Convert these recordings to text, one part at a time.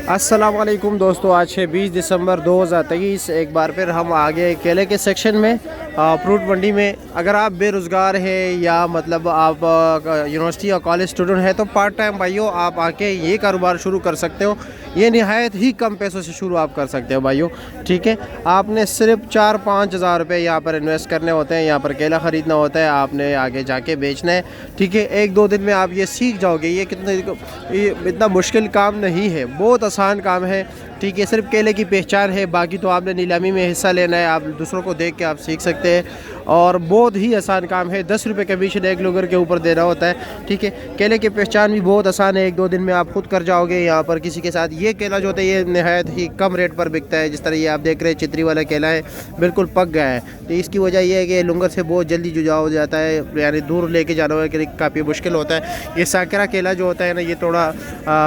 अस्सलाम वालेकुम दोस्तों, आज है 20 दिसंबर 2023। एक बार फिर हम आ गए केले के सेक्शन में, फ्रूट मंडी में। अगर आप बेरोज़गार हैं या मतलब आप यूनिवर्सिटी या कॉलेज स्टूडेंट हैं तो पार्ट टाइम भाइयों आप आके ये कारोबार शुरू कर सकते हो। ये निहायत ही कम पैसों से शुरू आप कर सकते हो भाइयों, ठीक है। आपने सिर्फ 4-5 हज़ार रुपये यहाँ पर इन्वेस्ट करने होते हैं। यहाँ पर केला ख़रीदना होता है, आपने आगे जाके बेचना है, ठीक है। 1-2 दिन में आप ये सीख जाओगे। ये इतना मुश्किल काम नहीं है, बहुत आसान काम है, ठीक है। सिर्फ केले की पहचान है, बाकी तो आपने नीलामी में हिस्सा लेना है। आप दूसरों को देख के आप सीख सकते हैं और बहुत ही आसान काम है। 10 रुपये कमीशन एक लोगर के ऊपर देना होता है, ठीक है। केले की पहचान भी बहुत आसान है, 1-2 दिन में आप खुद कर जाओगे यहाँ पर किसी के साथ। ये केला जो होता है ये नहायत ही कम रेट पर बिकता है। जिस तरह ये आप देख रहे हैं चित्री वाला केला है, बिल्कुल पक गया है। तो इसकी वजह यह है कि लुंगर से बहुत जल्दी जुझाव हो जाता है, यानी दूर लेके जाना के लिए काफ़ी मुश्किल होता है। ये साकरा केला जो होता है ना, ये थोड़ा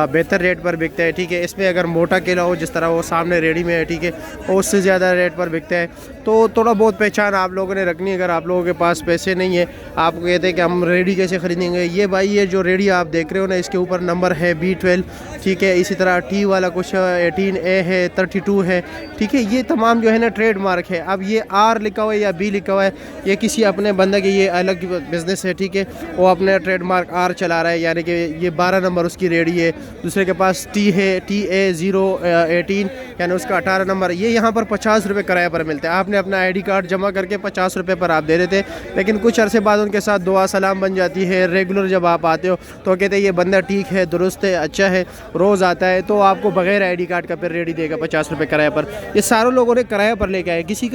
बेहतर रेट पर बिकता है, ठीक है। इसमें अगर मोटा केला हो जिस तरह वो सामने रेडी में है, ठीक है, और उससे ज़्यादा रेट पर बिकता है। तो थोड़ा बहुत पहचान आप लोगों ने रखनी है। अगर आप लोगों के पास पैसे नहीं है, आप कहते हैं कि हम रेडी कैसे ख़रीदेंगे, ये भाई ये जो रेडी आप देख रहे हो ना, इसके ऊपर नंबर है B12, ठीक है। इसी तरह T वाला कुछ 18A है, 32 है, ठीक है। ये तमाम जो है ना ट्रेडमार्क है। अब ये R लिखा हुआ है या B लिखा हुआ है, ये किसी अपने बंदे की ये अलग बिज़नेस है, ठीक है। वो अपने ट्रेडमार्क R चला रहा है, यानी कि ये 12 नंबर उसकी रेडी है। दूसरे के पास T है, TA018 यानी उसका 18 नंबर। ये यहाँ पर 50 रुपये किराए पर मिलते हैं। आपने अपना ID कार्ड जमा करके 50 रुपये पर आप दे देते, लेकिन कुछ अरसे बाद उनके साथ दुआ सलाम बन जाती है। रेगुलर जब आप आते हो तो कहते हैं ये बंदा ठीक है, दुरुस्त है, अच्छा है, रोज़ आता है, तो आपको बगैर ID कार्ड का फिर रेडी देगा 50 रुपये किराए पर। ये सारों लोगों ने किराए पर लेके आए। किसी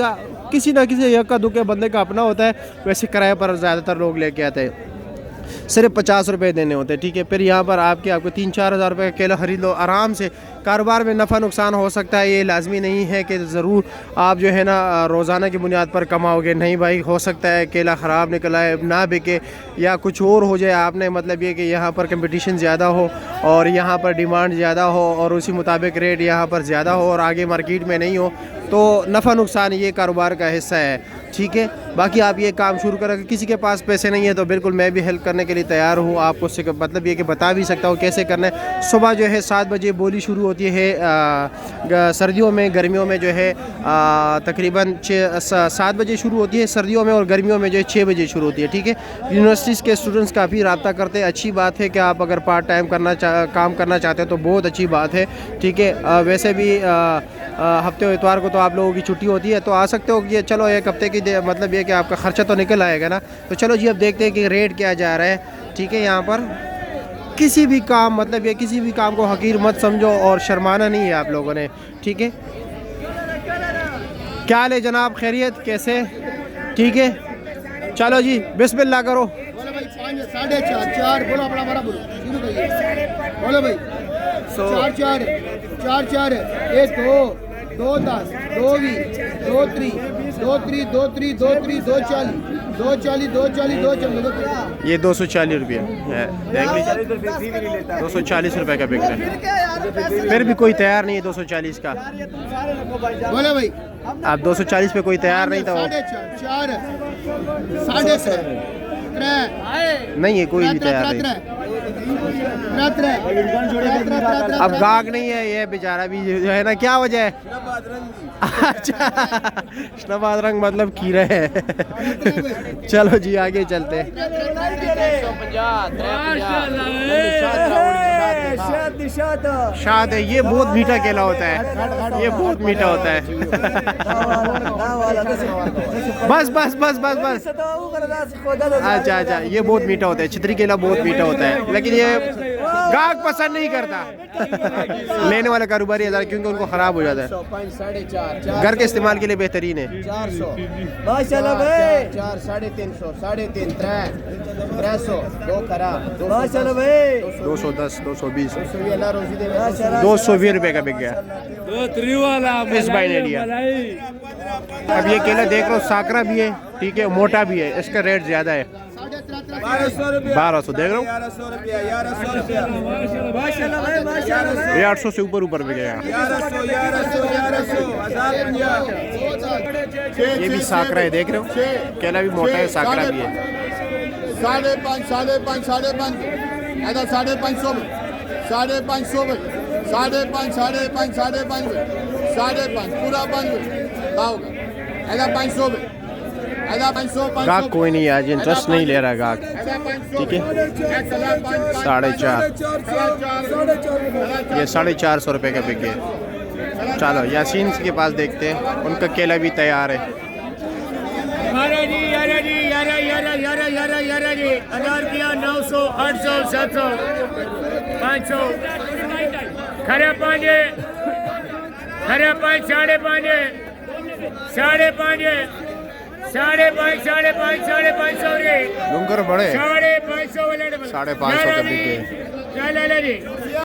ना किसी यक्का दुक्के बंदे का अपना होता है, वैसे किराए पर ज़्यादातर लोग लेके आते हैं। सिर्फ 50 रुपये देने होते हैं, ठीक है। फिर यहाँ पर आपको 3-4 हज़ार रुपये का केला ख़रीद लो आराम से। कारोबार में नफ़ा नुकसान हो सकता है, ये लाजमी नहीं है कि ज़रूर आप जो है ना रोज़ाना की बुनियाद पर कमाओगे। नहीं भाई, हो सकता है केला ख़राब निकला है, ना बिके या कुछ और हो जाए। आपने मतलब ये कि यहाँ पर कंपटीशन ज़्यादा हो और यहाँ पर डिमांड ज़्यादा हो और उसी मुताबिक रेट यहाँ पर ज़्यादा हो और आगे मार्केट में नहीं हो, तो नफ़ा नुकसान ये कारोबार का हिस्सा है, ठीक है। बाकी आप ये काम शुरू करें। किसी के पास पैसे नहीं है तो बिल्कुल मैं भी हेल्प करने के लिए तैयार हूँ। आपको मतलब ये कि बता भी सकता हूँ कैसे करना है। सुबह जो है 7 बजे बोली शुरू होती है सर्दियों में, गर्मियों में जो है तकरीबन 7 बजे शुरू होती है सर्दियों में, और गर्मियों में जो है 6 बजे शुरू होती है, ठीक है। यूनिवर्सिटीज़ के स्टूडेंट्स काफ़ी रब्ता करते हैं। अच्छी बात है कि आप अगर पार्ट टाइम काम करना चाहते हो तो बहुत अच्छी बात है, ठीक है। वैसे भी हफ्ते और इतवार को तो आप लोगों की छुट्टी होती है, तो आ सकते हो कि चलो एक हफ्ते की मतलब ये कि आपका ख़र्चा तो निकल आएगा ना। तो चलो जी, अब देखते हैं कि रेट क्या जा रहा है, ठीक है। यहाँ पर किसी भी काम मतलब ये किसी भी काम को हकीर मत समझो और शर्माना नहीं है आप लोगों ने, ठीक है। क्या ले जनाब, खैरियत, कैसे, ठीक है। चलो जी, बिस्मिल्लाह करो। साढ़े चार बोलो, अपना बड़ा बोलो, बोलो भाई। 4 1 2 10 2 20 2 3 2 40 ये 240 रुपये है, देख लीजिए 240 रुपये का बिक रहा है। फिर भी कोई तैयार नहीं है 240 का। बोले भाई, आप 240 पे कोई तैयार नहीं था। 4 नहीं है, कोई भी तैयार नहीं। अब गाहक नहीं है ये बेचारा भी जो है ना, क्या वजह है? अच्छा, शनाबाद रंग मतलब कीड़ा है। चलो जी आगे चलते। शाद है, ये बहुत मीठा केला होता है, ये बहुत मीठा होता है। बस बस बस बस बस। अच्छा अच्छा, ये बहुत मीठा होता है, छितरी केला बहुत मीठा होता है, लेकिन ये गाहक पसंद नहीं करता। लेने वाला कारोबारी है क्योंकि उनको ख़राब हो जाता है। घर के इस्तेमाल के लिए बेहतरीन है। 400 माशाल्लाह भाई, 4 350 350 300 2 खराब माशाल्लाह भाई, 210 220 220 220 रुपये का बिक गया इस भाई ने लिया। अब ये केला देख लो, साकरा भी है, ठीक है, मोटा भी है, इसका रेट ज़्यादा है 1200 देख रहा हूँ। 800 से ऊपर बिकेगा। ये भी साकरा है, देख रहे हो, केला भी मोटा है, साकरा भी है। 5.5 5.5 5.5 5.5 5.5 5.5 5.5 5.5 5.5 पूरा 5 लाओ ऐसा 500 में ऐसा 500 गाहक कोई नहीं है आज, इंटरेस्ट नहीं ले रहा गाहक। ठीक है 4.5, ये 450 रुपये का बिक गया। चलो यासीन के पास देखते हैं, उनका केला भी तैयार है। 900 800 700 500 खरे 5 खरे 5 5.5 डूंगर बड़े 550 550 का बिक गए।